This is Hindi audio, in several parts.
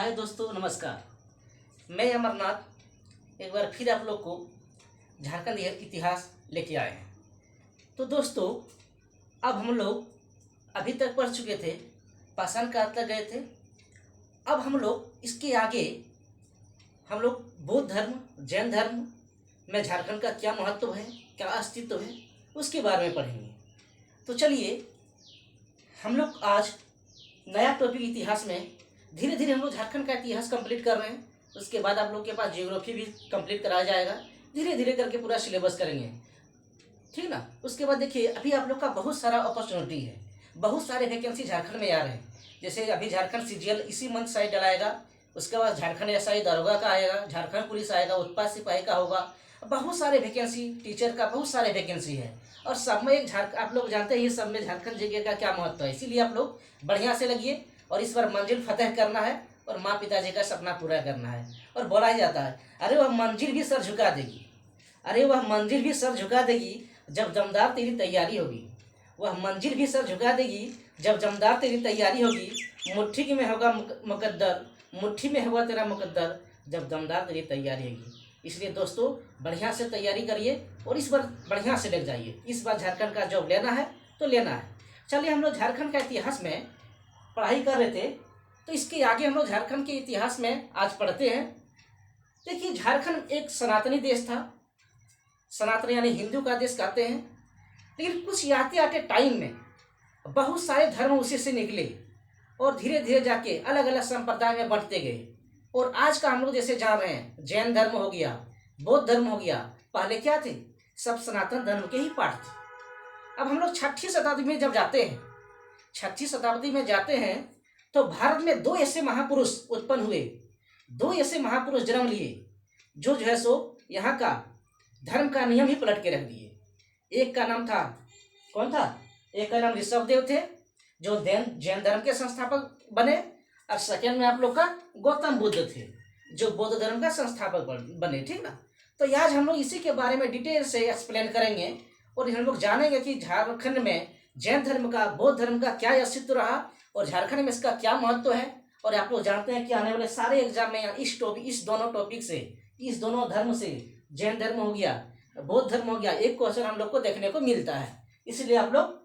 हाय दोस्तों, नमस्कार। मैं अमरनाथ एक बार फिर आप लोग को झारखंड इतिहास लेके आए हैं। तो दोस्तों, अब हम लोग अभी तक पढ़ चुके थे, पाषाण काल तक गए थे। अब हम लोग इसके आगे हम लोग बौद्ध धर्म, जैन धर्म में झारखंड का क्या महत्व है, क्या अस्तित्व है, उसके बारे में पढ़ेंगे। तो चलिए हम लोग आज नया टॉपिक इतिहास में धीरे धीरे हम लोग झारखंड का इतिहास कंप्लीट कर रहे हैं। उसके बाद आप लोग के पास ज्योग्राफी भी कंप्लीट कराया जाएगा। धीरे धीरे करके पूरा सिलेबस करेंगे, ठीक ना। उसके बाद देखिए, अभी आप लोग का बहुत सारा अपॉर्चुनिटी है, बहुत सारे वैकेंसी झारखंड में आ रहे हैं। जैसे अभी झारखंड सीजीएल इसी मंथ साइड डलाएगा। उसके बाद झारखंड एसआई दरोगा का आएगा, झारखंड पुलिस आएगा, उत्पाद सिपाही का होगा। बहुत सारे वैकेंसी, टीचर का बहुत सारे वैकेंसी है। और सब में आप लोग जानते हैं ये सब में झारखंड जीके का क्या महत्व है। इसीलिए आप लोग बढ़िया से लगिए और इस बार मंजिल फतेह करना है और माँ पिताजी का सपना पूरा करना है। और बोला ही जाता है, अरे वह मंजिल भी सर झुका देगी, अरे वह मंजिल भी सर झुका देगी जब दमदार तेरी तैयारी होगी। वह मंजिल भी सर झुका देगी जब दमदार तेरी तैयारी होगी। मुट्ठी में होगा मुकद्दर, मुट्ठी में होगा तेरा मुकद्दर जब दमदार तेरी तैयारी होगी। इसलिए दोस्तों, बढ़िया से तैयारी करिए और इस बार बढ़िया से लग जाइए। इस बार झारखंड का जॉब लेना है तो लेना है। चलिए, हम लोग झारखंड का इतिहास में पढ़ाई कर रहे थे, तो इसके आगे हम लोग झारखंड के इतिहास में आज पढ़ते हैं। देखिए, झारखंड एक सनातनी देश था। सनातन यानी हिंदू का देश कहते हैं। लेकिन कुछ आते आते टाइम में बहुत सारे धर्म उसी से निकले और धीरे धीरे जाके अलग अलग संप्रदाय में बढ़ते गए। और आज का हम लोग जैसे जान रहे हैं, जैन धर्म हो गया, बौद्ध धर्म हो गया। पहले क्या थे? सब सनातन धर्म के ही पाठ थे। अब हम लोग 6वीं शताब्दी में जब जाते हैं, 6वीं शताब्दी में जाते हैं, तो भारत में दो ऐसे महापुरुष उत्पन्न हुए, दो ऐसे महापुरुष जन्म लिए जो है सो यहाँ का धर्म का नियम ही पलट के रख दिए। एक का नाम था, कौन था? एक का नाम ऋषभदेव थे, जो जैन धर्म के संस्थापक बने। और सेकेंड में आप लोग का गौतम बुद्ध थे, जो बौद्ध धर्म का संस्थापक बने, ठीक ना। तो आज हम लोग इसी के बारे में डिटेल से एक्सप्लेन करेंगे और हम लोग जानेंगे कि झारखंड में जैन धर्म का, बौद्ध धर्म का क्या अस्तित्व रहा और झारखंड में इसका क्या महत्व है। और आप लोग जानते हैं कि आने वाले सारे एग्जाम में इस दोनों टॉपिक से, इस दोनों धर्म से, जैन धर्म हो गया, बौद्ध धर्म हो गया, एक क्वेश्चन हम लोग को देखने को मिलता है। इसलिए आप लोग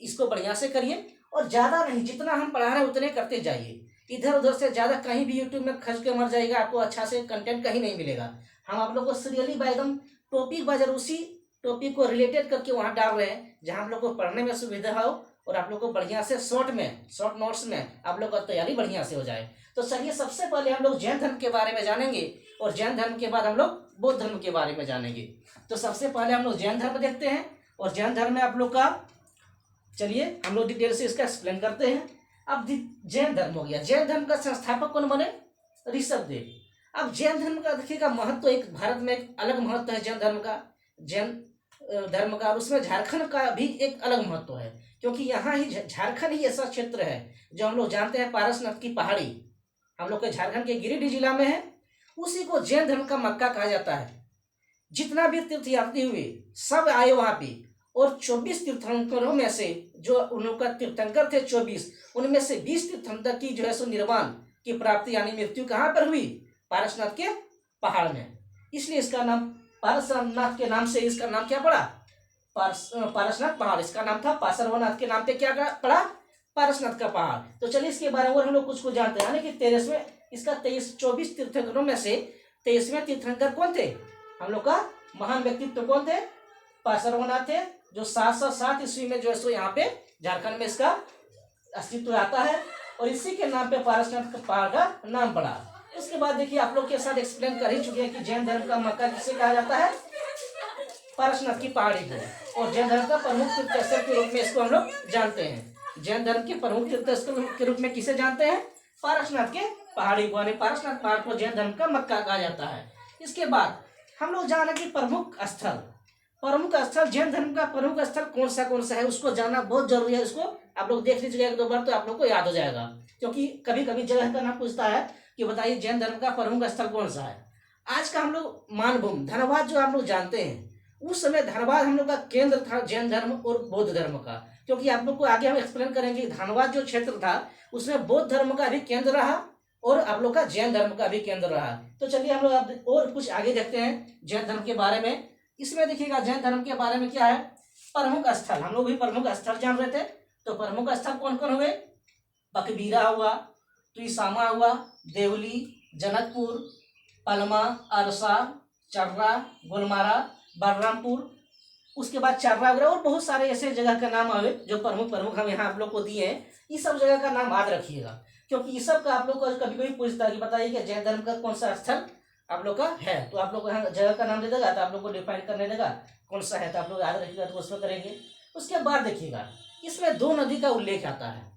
इसको बढ़िया से करिए और ज़्यादा नहीं, जितना हम पढ़ा रहे हैं उतने करते जाइए। इधर उधर से ज़्यादा कहीं भी यूट्यूब में खर्च के मर जाएगा, आपको अच्छा से कंटेंट कहीं नहीं मिलेगा। हम आप लोग को सीरियली बाय एकदम टॉपिक बाय उसी टॉपिक को रिलेटेड करके वहाँ डाल रहे हैं जहाँ हम लोग को पढ़ने में सुविधा हो और आप लोग को बढ़िया से शॉर्ट नोट्स में आप लोग का तैयारी बढ़िया से हो जाए। तो चलिए, सबसे पहले हम लोग जैन धर्म के बारे में जानेंगे और जैन धर्म के बाद हम लोग बौद्ध धर्म के बारे में जानेंगे। तो सबसे पहले हम लोग जैन धर्म देखते हैं और जैन धर्म में आप लोग का, चलिए हम लोग डिटेल से इसका एक्सप्लेन करते हैं। अब जैन धर्म हो गया, जैन धर्म का संस्थापक कौन बने? ऋषभदेव। अब जैन धर्म का देखिएगा महत्व, एक भारत में एक अलग महत्व है जैन धर्म का, और उसमें झारखंड का भी एक अलग महत्व है, क्योंकि यहाँ ही झारखंड ही ऐसा क्षेत्र है जो हम लोग जानते हैं पारसनाथ की पहाड़ी हम लोग के झारखंड के गिरिडीह जिला में है। उसी को जैन धर्म का मक्का कहा जाता है। जितना भी तीर्थयात्री हुए सब आए वहाँ पे, और 24 तीर्थंकरों में से, जो उन लोग का तीर्थंकर थे 24, उनमें से 20 तीर्थंकर की जो है सो निर्वाण की प्राप्ति यानी मृत्यु कहाँ पर हुई? पारसनाथ के पहाड़ में। इसलिए इसका नाम पारसनाथ के नाम से इसका नाम क्या पड़ा? पारसनाथ पहाड़। इसका नाम था पार्श्वनाथ के नाम पे क्या पड़ा? पारसनाथ का पहाड़। तो चलिए इसके बारे में हम लोग कुछ जानते हैं कि 24 तीर्थंकरों में से 23वें तीर्थंकर कौन थे? हम लोग का महान व्यक्तित्व कौन थे? पार्श्वनाथ थे, जो 707 ईस्वी में जो है सो यहाँ पे झारखंड में इसका अस्तित्व आता है और इसी के नाम पे पारसनाथ का पहाड़ का नाम पड़ा। उसके बाद देखिए, आप लोग के साथ एक्सप्लेन कर ही चुके हैं कि जैन धर्म का मक्का किसे कहा जाता है? पारसनाथ की पहाड़ी को। और जैन धर्म का प्रमुख तीर्थस्थल के रूप में इसको हम लोग जानते हैं। जैन धर्म के प्रमुख तीर्थस्थल के रूप में किसे जानते हैं? पारसनाथ के पहाड़ी को, यानी पारसनाथ पहाड़ को जैन धर्म का मक्का कहा जाता है। इसके बाद हम लोग जाना कि प्रमुख स्थल जैन धर्म का प्रमुख स्थल कौन सा है, उसको जानना बहुत जरूरी है। उसको आप लोग देख लीजिएगा एक दो बार तो आप लोग को याद हो जाएगा, क्योंकि कभी कभी जगह का नाम पूछता है कि बताइए जैन धर्म का प्रमुख स्थल कौन सा है। आज का हम लोग मानभूम धनबाद जो हम लोग जानते हैं, उस समय धनबाद हम लोग का केंद्र था जैन धर्म और बौद्ध धर्म का। क्योंकि आप लोग को आगे हम एक्सप्लेन करेंगे, धनबाद जो क्षेत्र था उसमें बौद्ध धर्म का भी केंद्र रहा और आप लोग का जैन धर्म का भी केंद्र रहा। तो चलिए हम लोग अब और कुछ आगे देखते हैं जैन धर्म के बारे में। इसमें देखिएगा जैन धर्म के बारे में क्या है, प्रमुख स्थल, हम लोग भी प्रमुख स्थल जान रहे थे। तो प्रमुख स्थल कौन कौन हुए, बकबीरा हुआ, तुइसामा हुआ, देवली, जनकपुर, पलमा, अरसा, चर्रा, गोलमारा, बलरामपुर, उसके बाद चर्रा वगैरह और बहुत सारे ऐसे जगह का नाम हुए जो प्रमुख प्रमुख हम यहाँ आप लोग को दिए हैं। इस सब जगह का नाम याद रखिएगा, क्योंकि इस सब का आप लोग को कभी कभी पूछता है कि बताइए कि जैन धर्म का कौन सा स्थल आप लोग का है, तो आप लोग को यहाँ जगह का नाम दे देगा, तो आप लोग को डिफाइन करने देगा कौन सा है, तो आप लोग याद रखिएगा तो उसमें करेंगे। उसके बाद देखिएगा इसमें दो नदी का उल्लेख आता है।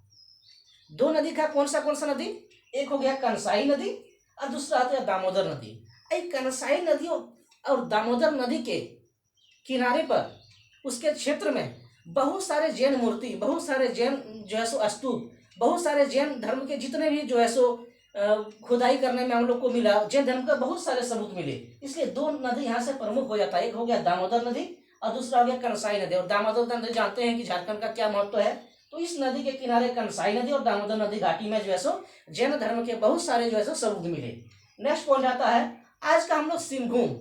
दो नदी का कौन सा नदी, एक हो गया कंसाई नदी और दूसरा आता है दामोदर नदी। कंसाई नदी और दामोदर नदी के किनारे पर उसके क्षेत्र में बहुत सारे जैन मूर्ति, बहुत सारे जैन जो है सो स्तूप, बहुत सारे जैन धर्म के जितने भी जो है सो खुदाई करने में हम लोग को मिला, जैन धर्म का बहुत सारे सबूत मिले। इसलिए दो नदी यहाँ से प्रमुख हो जाता है, एक हो गया दामोदर नदी और दूसरा हो गया कंसाई नदी। और दामोदर नदी जानते हैं कि झारखंड का क्या महत्व है, तो इस नदी के किनारे कंसाई नदी और दामोदर नदी घाटी में जो है सो जैन धर्म के बहुत सारे जो है सो सबूत मिले। नेक्स्ट पॉइंट आता है आज का हम लोग सिंहभूम।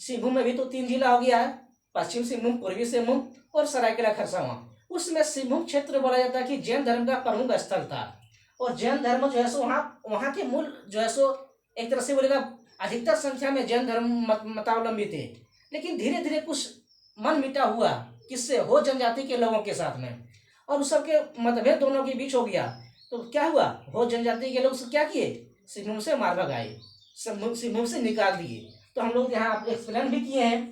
सिंहभूम में भी तो 3 जिला हो गया है, पश्चिम सिंहभूम, पूर्वी सिंहभूम और सरायकेला खरसावां। उसमें सिंहभूम क्षेत्र बोला जाता है कि जैन धर्म का प्रमुख स्थल था। और जैन धर्म जो है सो वहाँ के मूल जो है सो एक तरह से बोलेगा अधिकतर संख्या में जैन धर्म मतावलंबी थे। लेकिन धीरे धीरे कुछ मन मिटा हुआ, किससे, हो जनजाति के लोगों के साथ में, और उस सबके मतभेद दोनों के बीच हो गया। तो क्या हुआ, हो जनजाति के लोग क्या किए, सिंहभूम से मार भगाए, सिंहभूम से निकाल दिए। तो हम लोग यहाँ एक्सप्लेन भी किए हैं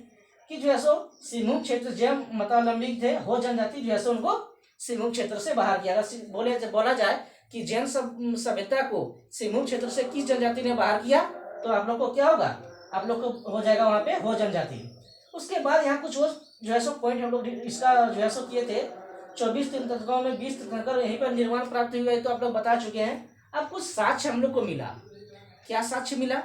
कि जो है सो सिंहभूम क्षेत्र जैन मतावलंबी थे, हो जनजाति जो है सो उनको सिंहभूम क्षेत्र से बाहर किया। अगर बोला जाए कि जैन सभ्यता को सिंहभूम क्षेत्र से किस जनजाति ने बाहर किया, तो आप लोग को क्या होगा, आप लोग को हो जाएगा वहाँ पे हो जनजाति। उसके बाद यहाँ कुछ और जो है सो पॉइंट हम लोग इसका जो है सो किए थे। 24 तीर्थंकरों में 20 तीर्थंकर यहीं पर निर्माण प्राप्त हुए, तो आप लोग बता चुके हैं। अब कुछ साक्ष्य हम लोग को मिला। क्या साक्ष्य मिला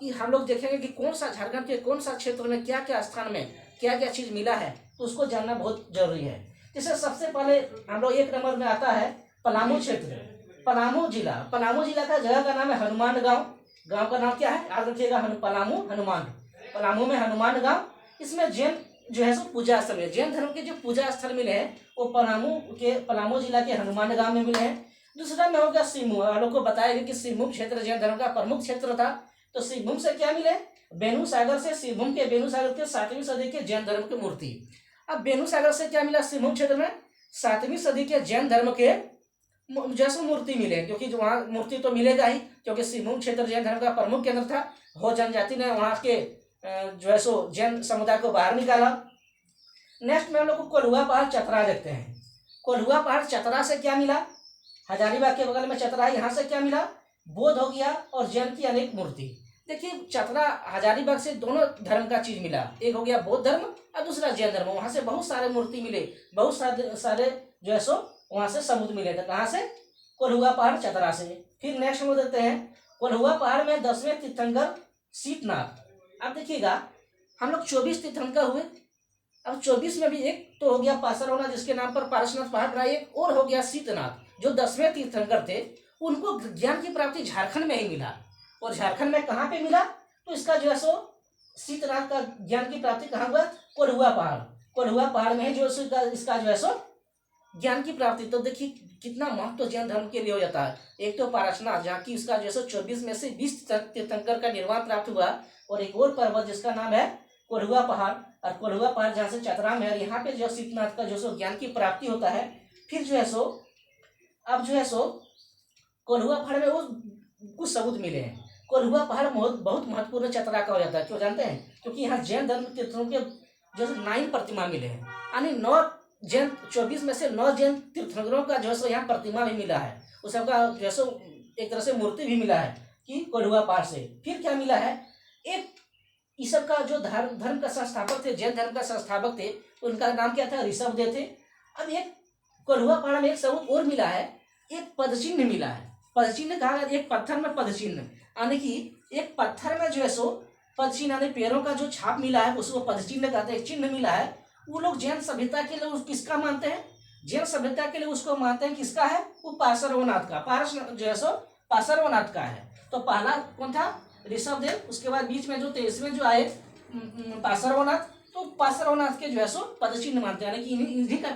कि हम लोग देखेंगे कि कौन सा झारखंड के कौन सा क्षेत्र में क्या क्या स्थान में क्या क्या चीज मिला है, तो उसको जानना बहुत जरूरी है। जैसे सबसे पहले हम लोग 1 नंबर में आता है पलामू क्षेत्र, पलामू जिला। पलामू जिला का जगह का नाम है हनुमान गांव। गांव का नाम क्या है, याद रखिएगा, पलामू हनुमान। पलामू में हनुमान गांव। इसमें जैन जो है सो पूजा स्थल है, जैन धर्म के जो पूजा स्थल मिले हैं वो पलामू जिला के हनुमान गांव में मिले हैं। दूसरा में हो गया सिंहभूम। हम लोग को बताया गया कि सिंहभूम क्षेत्र जैन धर्म का प्रमुख क्षेत्र था। तो सिंहभूम से क्या मिले, बेनू सागर से, सिंहभूम के बेनू सागर के 7वीं सदी के जैन धर्म की मूर्ति। अब बेनू सागर से क्या मिला, सिंहभूम क्षेत्र में 7वीं सदी के जैन धर्म के जैसे मूर्ति मिले, क्योंकि जो वहाँ मूर्ति तो मिलेगा ही, क्योंकि सिंहभूम क्षेत्र जैन धर्म का प्रमुख केंद्र था। हो जनजाति ने वहाँ के जो है सो जैन समुदाय को बाहर निकाला। नेक्स्ट में हम लोग को कोल्हुआ पहाड़ चतरा देखते हैं। कोल्हुआ पहाड़ चतरा से क्या मिला, हजारीबाग के बगल में चतरा है, यहाँ से क्या मिला, बौद्ध हो गया और जैन की अनेक मूर्ति। देखिए चतरा हजारीबाग से दोनों धर्म का चीज मिला, एक हो गया बौद्ध धर्म और दूसरा जैन धर्म। वहां से बहुत सारे मूर्ति मिले, बहुत सारे जो है सो वहां से सबूत मिले थे। कहाँ से, कोल्हुआ पहाड़ चतरा से। फिर नेक्स्ट में देखते हैं कोल्हुआ पहाड़ में 10वें तीर्थंकर शीतनाथ। अब देखिएगा हम लोग 24 तीर्थंकर हुए, अब 24 में भी एक तो हो गया पासरौना जिसके नाम पर पारसनाथ पहाड़ रहा, एक और हो गया शीतनाथ जो 10वें तीर्थंकर थे। उनको ज्ञान की प्राप्ति झारखंड में ही मिला। और झारखंड में कहाँ पे मिला, तो इसका जो है सो शीतनाथ का ज्ञान की प्राप्ति कहाँ हुआ, कोल्हुआ पहाड़। कोल्हुआ पहाड़ में जो इसका जो है सो ज्ञान की प्राप्ति। तो देखिए कितना महत्व जैन धर्म के लिए हो जाता है। एक तो पारसनाथ जहाँ की इसका जो है सो 24 में से 20 तीर्थंकर का निर्माण प्राप्त हुआ, और एक और पर्वत जिसका नाम है कोल्हुआ पहाड़। और कोल्हुआ पहाड़ जहाँ से चतरा में है, यहाँ पे जो शीतनाथ का जो सो ज्ञान की प्राप्ति होता है। फिर जो है सो अब जो है सो कोल्हुआ पहाड़ में वो कुछ सबूत मिले हैं। कोल्हुआ पहाड़ बहुत महत्वपूर्ण चतरा का हो जाता है, क्यों जानते हैं, क्योंकि यहाँ जैन धर्म तीर्थों के जो 9 प्रतिमा मिले हैं, यानी 9 जैन 24 में से 9 जैन तीर्थंकरों का जो है यहाँ प्रतिमा भी मिला है। उस सबका जो है एक तरह से मूर्ति भी मिला है कि कोल्हुआ पहाड़ से। फिर क्या मिला है, एक इस सब का जो धर्म का संस्थापक थे, जैन धर्म का संस्थापक थे, उनका नाम क्या था, ऋषभदेव थे। अब एक कोल्हुआ पहाड़ में एक सबूत और मिला है, एक पदचिन्ह मिला है। पदचिन्ह कहा गया, एक पत्थर में पदचिन्ह, यानी कि एक पत्थर में जो है सो पदचिन्ह यानी पैरों का जो छाप मिला है उसको पदचिन्ह कहते हैं, चिन्ह मिला है। वो लोग जैन सभ्यता के लिए किसका मानते हैं, जैन सभ्यता के लिए उसको मानते हैं किसका है, वो पारसनाथ का। पारस जो है सो पार्श्वनाथ का है। तो पहला कौन था? ऋषभदेव। उसके बाद बीच में जो 23वें जो आए पार्श्वनाथ, तो पार्श्वनाथ के जो है सो पद चिन्ह मानते हैं, यानी कि इन्हीं का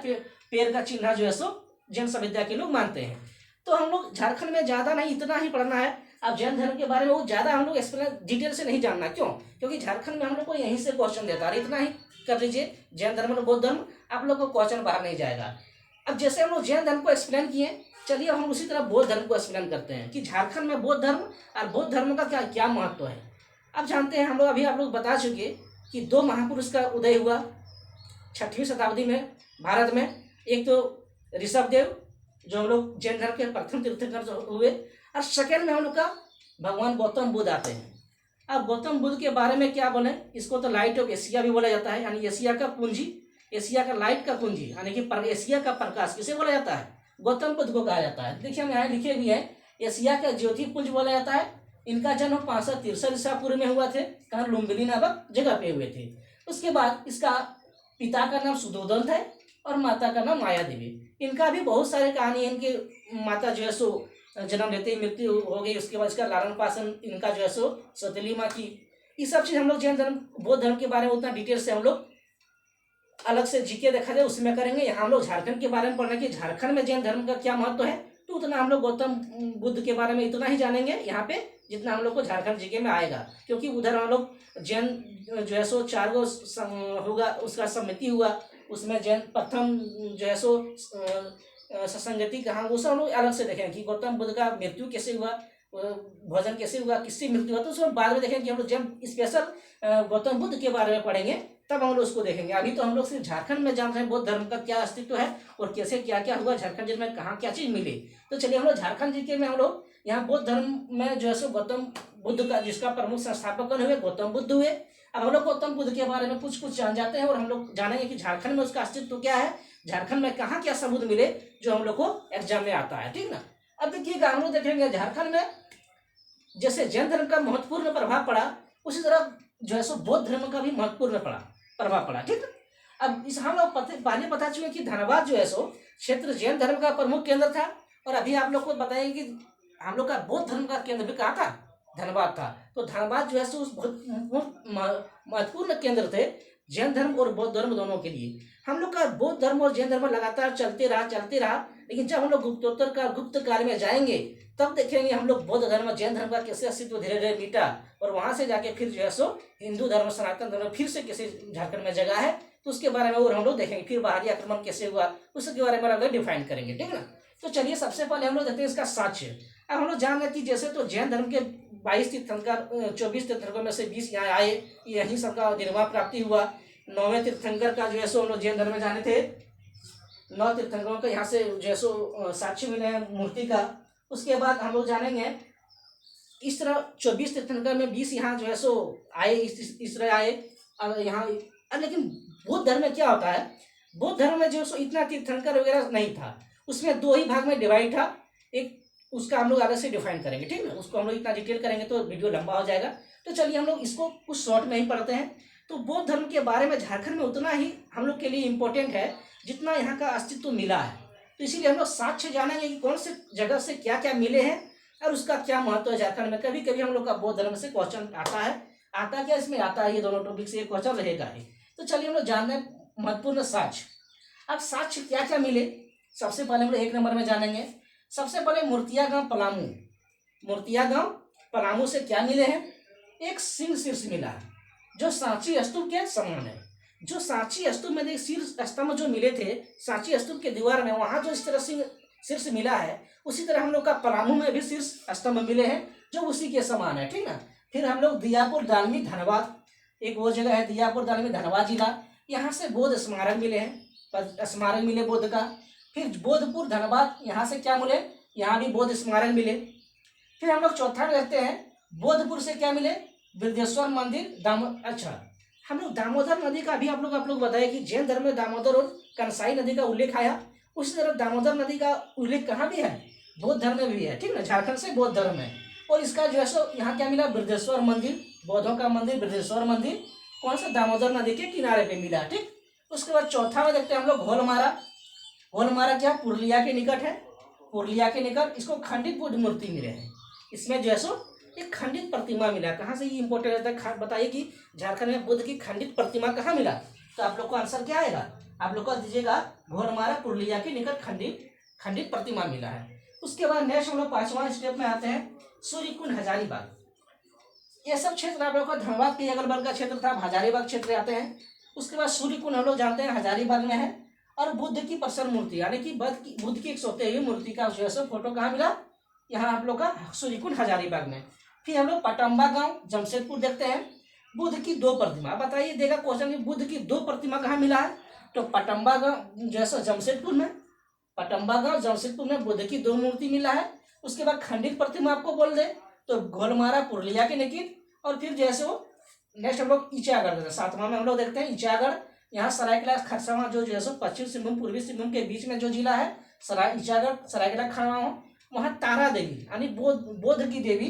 पैर का चिन्ह जो है सो जैन सभ्यता के लोग मानते हैं। तो हम लोग झारखंड में ज़्यादा नहीं, इतना ही पढ़ना है। अब जैन धर्म के बारे में वो ज़्यादा हम लोग एक्सप्लेन डिटेल से नहीं जानना। क्यों? क्योंकि झारखंड में हम लोग को यहीं से क्वेश्चन देता है, इतना ही कर लीजिए। जैन धर्म और बौद्ध धर्म, आप लोग को क्वेश्चन बाहर नहीं जाएगा। अब जैसे हम लोग जैन धर्म को एक्सप्लेन किए, चलिए अब हम उसी तरह बौद्ध धर्म को एक्सप्लेन करते हैं कि झारखंड में बौद्ध धर्म और बौद्ध धर्म का क्या क्या महत्व है। अब जानते हैं हम लोग, अभी आप लोग बता चुके कि 2 महापुरुष का उदय हुआ 6वीं शताब्दी में भारत में। एक तो ऋषभदेव जो हम लोग जैन धर्म के प्रथम तीर्थंकर हुए, और सेकेंड में हम लोग का भगवान गौतम बुद्ध आते हैं। अब गौतम बुद्ध के बारे में क्या बोले, इसको तो लाइट ऑफ एशिया भी बोला जाता है, यानी एशिया का पूंजी, एशिया का लाइट का पूंजी, यानी कि एशिया का प्रकाश किसे बोला जाता है? गौतम बुद्ध को कहा जाता है। देखिए हम यहाँ लिखे भी हैं, एशिया का ज्योति पुंज बोला जाता है। इनका जन्म 563 ईसा पूर्व में हुआ थे, कहाँ? लुम्बिनी नामक जगह पे हुए थे। उसके बाद इसका पिता का नाम सुधोधन था और माता का नाम माया देवी। इनका भी बहुत सारे कहानी है। इनके माता जो है सो जन्म लेते ही मृत्यु हो गई, उसके बाद इसका लालन पालन इनका जो है सो सौतेली माँ की। ये सब चीज़ हम लोग जैन धर्म बौद्ध धर्म के बारे में उतना डिटेल से हम लोग अलग से जीके देखा जाए उसमें करेंगे। यहाँ हम लोग झारखंड के बारे में पढ़ना कि झारखंड में जैन धर्म का क्या महत्व है, तो उतना हम लोग गौतम बुद्ध के बारे में इतना ही जानेंगे यहाँ पे, जितना हम लोग को झारखंड जीके में आएगा। क्योंकि उधर हम लोग जैन जो है सो 4 गो होगा, उसका समिति हुआ, उसमें जैन प्रथम जो है सो ससंगति कहाँ, वो सब हम लोग अलग से देखेंगे कि गौतम बुद्ध का मृत्यु कैसे हुआ, भोजन कैसे हुआ, किससे मृत्यु हुआ, तो उसको बाद में देखेंगे कि हम लोग जब स्पेशल गौतम बुद्ध के बारे में पढ़ेंगे तब हम लोग उसको देखेंगे। अभी तो हम लोग सिर्फ झारखंड में जान रहे हैं बौद्ध धर्म का क्या अस्तित्व है और कैसे क्या क्या हुआ झारखंड जिले में, कहाँ क्या चीज़ मिली। तो चलिए हम लोग झारखंड जीके में हम लोग यहाँ बौद्ध धर्म में जो है सो गौतम बुद्ध का, जिसका प्रमुख संस्थापक कौन हुए? गौतम बुद्ध हुए। अब हम लोग गौतम बुद्ध के बारे में कुछ जान जाते हैं और हम लोग जानेंगे कि झारखंड में उसका अस्तित्व क्या है, झारखंड में कहाँ क्या सबूत मिले जो हम लोग को एग्जाम में आता है, ठीक ना। अब देखिएगा हम लोग देखेंगे झारखंड में जैसे जैन धर्म का महत्वपूर्ण प्रभाव पड़ा, उसी तरह जो है सो बौद्ध धर्म का भी महत्वपूर्ण प्रभाव पड़ा, ठीक। अब इस हम लोग पहले बता चुके कि धनबाद जो है सो क्षेत्र जैन धर्म का प्रमुख केंद्र था, और अभी आप लोग को बताएंगे कि हम लोग का बौद्ध धर्म का केंद्र भी कहाँ था? धनबाद था। तो धनबाद जो है सो बहुत महत्वपूर्ण केंद्र थे जैन धर्म और बौद्ध धर्म दोनों के लिए। हम लोग का बौद्ध धर्म और जैन धर्म लगातार चलते रहा, लेकिन जब हम लोग गुप्त काल में जाएंगे तब देखेंगे हम लोग बौद्ध धर्म और जैन धर्म का कैसे अस्तित्व धीरे धीरे मिटा, और वहां से जाके फिर जो है सो हिंदू धर्म सनातन धर्म फिर से कैसे झारखंड में जगह है, तो उसके बारे में और हम लोग देखेंगे। फिर बाहरी आक्रमण कैसे हुआ उसके बारे में हम लोग डिफाइन करेंगे, ठीक है ना। तो चलिए सबसे पहले हम लोग देखते हैं इसका साक्ष्य। अब हम लोग जान रहे कि जैसे तो जैन धर्म के 22 तीर्थंकर 24 तीर्थंकरों में से 20 यहाँ आए, यहीं सबका निर्वाह प्राप्ति हुआ। 9वें तीर्थंकर का जो है सो हम लोग जैन धर्म में जाने थे, 9 तीर्थंकरों का यहाँ से जो है सो साक्ष्य मिले हैं मूर्ति का। उसके बाद हम लोग जानेंगे इस तरह 24 तीर्थंकर में 20 यहाँ जो है सो आए, इस तरह आए यहाँ। लेकिन बौद्ध धर्म में क्या होता है, बौद्ध धर्म में जो सो इतना तीर्थंकर वगैरह नहीं था, उसमें 2 ही भाग में डिवाइड था। एक उसका हम लोग अलग से डिफाइन करेंगे, ठीक है। उसको हम लोग इतना डिटेल करेंगे तो वीडियो लंबा हो जाएगा, तो चलिए हम लोग इसको कुछ शॉर्ट में ही पढ़ते हैं। तो बौद्ध धर्म के बारे में झारखंड में उतना ही हम लोग के लिए इम्पोर्टेंट है जितना यहाँ का अस्तित्व मिला है। तो इसीलिए हम लोग साक्ष्य जानेंगे कि कौन से जगह से क्या क्या मिले हैं और उसका क्या महत्व है झारखंड में। कभी कभी हम लोग का बौद्ध धर्म से क्वेश्चन आता क्या इसमें आता है, ये दोनों टॉपिक से क्वेश्चन रहेगा ही। तो चलिए हम लोग जानते हैं महत्वपूर्ण साक्ष्य। अब साक्ष्य क्या क्या मिले, सबसे पहले हम लोग 1 नंबर में जानेंगे। सबसे पहले मूर्तिया गांव पलामू, मूर्तिया गांव पलामू से क्या मिले हैं? एक सिंह शीर्ष मिला है जो सांची स्तूप के समान है। जो सांची स्तूप में देख शीर्ष स्तंभ जो मिले थे सांची स्तूप के दीवार में, वहां जो इस तरह सिंह शीर्ष मिला है, उसी तरह हम लोग का पलामू में भी शीर्ष स्तंभ मिले हैं जो उसी के समान है, ठीक ना। फिर हम लोग दियापुर दालमी धनबाद, एक वो जगह है दियापुर दालमी धनबाद जिला, यहाँ से बौद्ध स्मारक मिले हैं, स्मारक मिले बौद्ध का। फिर बोधपुर धनबाद, यहाँ से क्या मिले? यहाँ भी बौद्ध स्मारक मिले। फिर हम लोग चौथा में देखते हैं बोधपुर से क्या मिले? वृद्धेश्वर मंदिर अच्छा, हम लोग दामोदर नदी का भी आप लोग बताए कि जैन धर्म में दामोदर और कंसाई नदी का उल्लेख आया। उसी तरह दामोदर नदी का उल्लेख कहाँ भी है? बौद्ध धर्म में भी है, ठीक ना। झारखंड से बौद्ध धर्म है। और इसका जो है सो यहाँ क्या मिला? वृद्धेश्वर मंदिर, बौद्धों का मंदिर वृद्धेश्वर मंदिर, कौन सा? दामोदर नदी के किनारे पे मिला, ठीक। उसके बाद चौथा में देखते हैं हम लोग घोलमारा। घोलमारा क्या? पुरुलिया के निकट है, पुरुलिया के निकट। इसको खंडित बुद्ध मूर्ति मिले हैं, इसमें जो है सो एक खंडित प्रतिमा मिला। कहाँ से ये इंपॉर्टेंट रहता है, बताइए कि झारखंड में बुद्ध की खंडित प्रतिमा कहाँ मिला। तो आप लोग को आंसर क्या आएगा, आप लोग को दीजिएगा घोरमारा पुरुलिया के निकट खंडित प्रतिमा मिला है। उसके बाद नेक्स्ट हम लोग 5वां स्टेप में आते हैं, सूर्यकुंड हजारीबाग। ये सब क्षेत्र आप लोग का धनबाद के अगल बगल का क्षेत्र था, हजारीबाग क्षेत्र आते हैं। उसके बाद सूर्यकुंड हम लोग जानते हैं हजारीबाग में है। और बुद्ध की प्रसन्न मूर्ति यानी कि बुद्ध की एक सोते हुई मूर्ति का जो है फोटो कहाँ मिला, यहाँ आप लोग का सूर्यकुंड हजारीबाग में। फिर हम लोग पटम्बा गांव जमशेदपुर देखते हैं, बुद्ध की 2 प्रतिमा। बताइए देगा क्वेश्चन कि बुद्ध की 2 प्रतिमा कहाँ मिला है। तो पटम्बा गांव जो है जमशेदपुर में, पटम्बा गांव जमशेदपुर में बुद्ध की 2 मूर्ति मिला है। उसके बाद खंडित प्रतिमा आपको बोल दे तो घोलमारा पुरुलिया के निकट। और फिर जैसे वो नेक्स्ट हम लोग ईचागढ़ देखते हैं, 7वां में हम लोग देखते हैं ईचागढ़। यहाँ सरायकेला खरसावां जो है सो पश्चिम सिंहभूम पूर्वी सिंहभूम के बीच में जो जिला है ईचागढ़ सरायकेला खरसावां, वहाँ तारा देवी यानी बौद्ध की देवी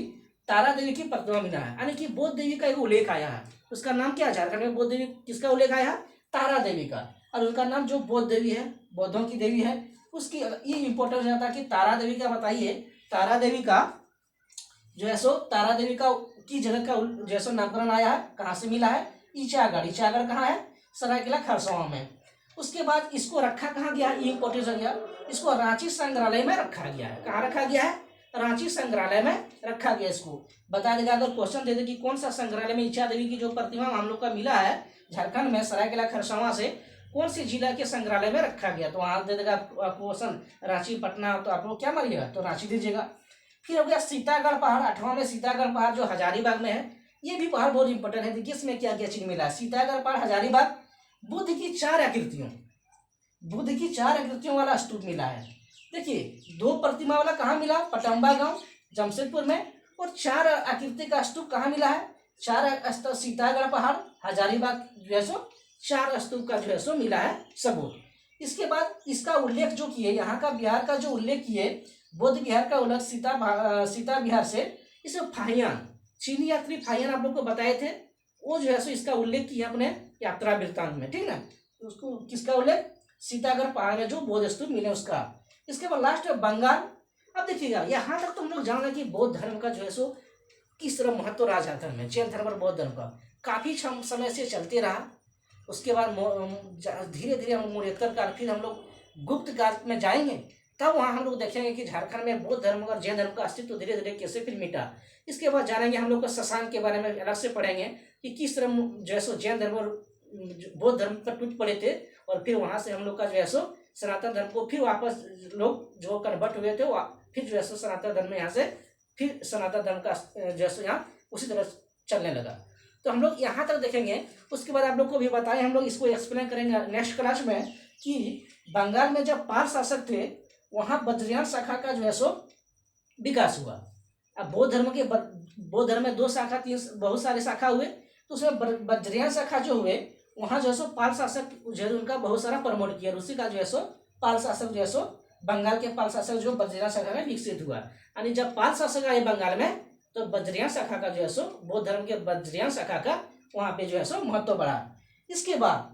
तारा देवी की प्रतिमा मिला है। यानी कि बौद्ध देवी का एक उल्लेख आया है। उसका नाम क्या है झारखंड में, बौद्ध देवी किसका उल्लेख आया है, तारा देवी का। और उनका नाम जो बौद्ध देवी है, बौद्धों की देवी है, उसकी ये इंपॉर्टेंस रहता है कि तारा देवी का बताइए, तारा देवी का जो है सो तारा देवी का की जगह का जो है सो नामकरण आया है, कहाँ से मिला है, ईचागढ़। ईचागढ़ कहाँ है, सरायकेला खरसावां में। उसके बाद इसको रखा कहाँ गया, इंपॉर्टेंस हो गया, इसको रांची संग्रहालय में रखा गया है। कहाँ रखा गया है, रांची संग्रहालय में रखा गया। इसको बता देगा अगर क्वेश्चन दे दे कि कौन सा संग्रहालय में ईचा देवी की जो प्रतिमा हम लोग का मिला है झारखंड में सरायकेला खरसावां से, कौन सी जिला के संग्रहालय में रखा गया, तो वहां दे देगा क्वेश्चन रांची पटना, तो आप लोग क्या मारिएगा, तो रांची दीजिएगा। फिर हो गया सीतागढ़ पहाड़, 8वां में सीतागढ़ पहाड़ जो हजारीबाग में है। ये भी पहाड़ बहुत इंपॉर्टेंट है। देखिए इसमें क्या क्या चीज मिला है, सीतागढ़ पहाड़ हजारीबाग, बुद्ध की 4 आकृतियों वाला स्तूप मिला है। देखिए 2 प्रतिमा वाला कहाँ मिला, पटम्बा गांव जमशेदपुर में। और 4 आकृति का स्तूप कहाँ मिला है, 4 सीतागढ़ पहाड़ हजारीबाग जो है सो 4 स्तूप का जो है सो मिला है सबूत। इसके बाद इसका उल्लेख जो किए, यहाँ का बिहार का जो उल्लेख किए, बौद्ध बिहार का उल्लेख सीता बिहार से, इसमें फाहियान चीनी यात्री फाहियान आप लोग को बताए थे, वो जो है सो इसका उल्लेख किया अपने यात्रा वृत्तांत में, ठीक ना। तो उसको किसका उल्लेख, सीतागढ़ पहाड़ में जो बौद्ध स्तूप मिले उसका। इसके बाद लास्ट है बंगाल। अब देखिएगा यहाँ तक तो हम लोग जान रहे कि बौद्ध धर्म का जो है सो किस तरह महत्व रहा झारखंड में, जैन धर्म और बौद्ध धर्म का काफी समय से चलते रहा। उसके बाद धीरे धीरे हम मोरेत्तर काल, फिर हम लोग गुप्त काल में जाएंगे, तब वहाँ हम लोग देखेंगे कि झारखंड में बौद्ध धर्म और जैन धर्म का अस्तित्व धीरे धीरे कैसे फिर मिटा। इसके बाद जानेंगे हम लोग का शशांक के बारे में अलग से पढ़ेंगे कि किस तरह जो है सो जैन धर्म और बौद्ध धर्म पर टूट पड़े थे, और फिर वहाँ से हम लोग का जो है सो सनातन धर्म को फिर वापस लोग जो कन्वर्ट हुए थे फिर जो है सो सनातन धर्म में यहाँ से फिर सनातन धर्म का जो है सो यहाँ उसी तरह चलने लगा। तो हम लोग यहाँ तक देखेंगे। उसके बाद आप लोग को भी बताएं, हम लोग इसको एक्सप्लेन करेंगे नेक्स्ट क्लास में कि बंगाल में जब पाल शासक थे वहाँ बद्रियान शाखा का जो है सो विकास हुआ। अब बौद्ध धर्म में 2 शाखा 3 बहुत सारे शाखा हुए, तो उसमें बद्रियान शाखा जो हुए वहाँ जो है सो पाल शासक जो है उनका बहुत सारा प्रमोट किया। उसी का जो है सो पाल शासक जो है सो बंगाल के पाल शासक जो बद्रियान शाखा में विकसित हुआ। यानी जब पाल शासक आए बंगाल में तो बद्रियान शाखा का जो है सो बौद्ध धर्म के बद्रियान शाखा का वहाँ पे जो है सो महत्व बढ़ा। इसके बाद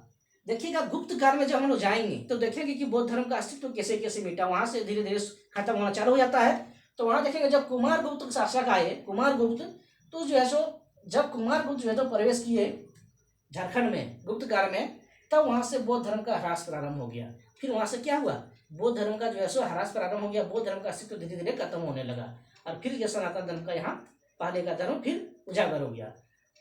देखिएगा गुप्त काल में जब हम लोग जाएंगे तो देखेंगे कि बौद्ध धर्म का अस्तित्व कैसे कैसे मिटा, वहां से धीरे धीरे खत्म होना चालू हो जाता है। तो वहां देखेंगे जब कुमार गुप्त शासक आए, कुमार गुप्त, तो जो है सो जब कुमार गुप्त जो है तो प्रवेश किए झारखंड में गुप्त काल में, तब वहां से बौद्ध धर्म का ह्रास प्रारंभ हो गया। फिर वहां से क्या हुआ, बौद्ध धर्म का जो है सो ह्रास प्रारंभ हो गया, बौद्ध धर्म का अस्तित्व धीरे धीरे खत्म होने लगा, और फिर ये सनातन धर्म का यहाँ पहले का धर्म फिर उजागर हो गया।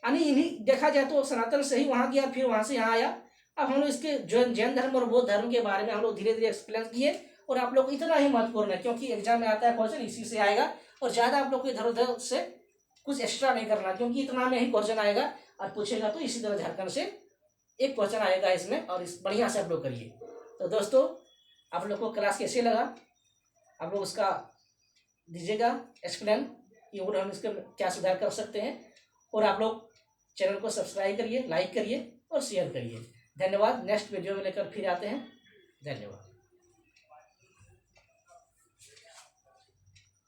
यानी इन्हीं देखा जाए तो सनातन से ही वहां गया, फिर वहां से यहाँ आया। अब हम लोग इसके जैन धर्म और बौद्ध धर्म के बारे में हम लोग धीरे धीरे एक्सप्लेन किए, और आप लोग इतना ही महत्वपूर्ण है क्योंकि एग्जाम में आता है क्वेश्चन इसी से आएगा, और ज्यादा आप लोग को इधर उधर से कुछ एक्स्ट्रा नहीं करना, क्योंकि इतना में ही क्वेश्चन आएगा और पूछेगा तो इसी तरह झारखंड से एक क्वेश्चन आएगा इसमें, और इस बढ़िया से आप लोग करिए। तो दोस्तों आप लोग को क्लास कैसे लगा, आप लोग उसका दीजिएगा एक्सप्लेन कि और हम इसका क्या सुधार कर सकते हैं, और आप लोग चैनल को सब्सक्राइब करिए, लाइक करिए और शेयर करिए। धन्यवाद। नेक्स्ट वीडियो में लेकर फिर आते हैं। धन्यवाद।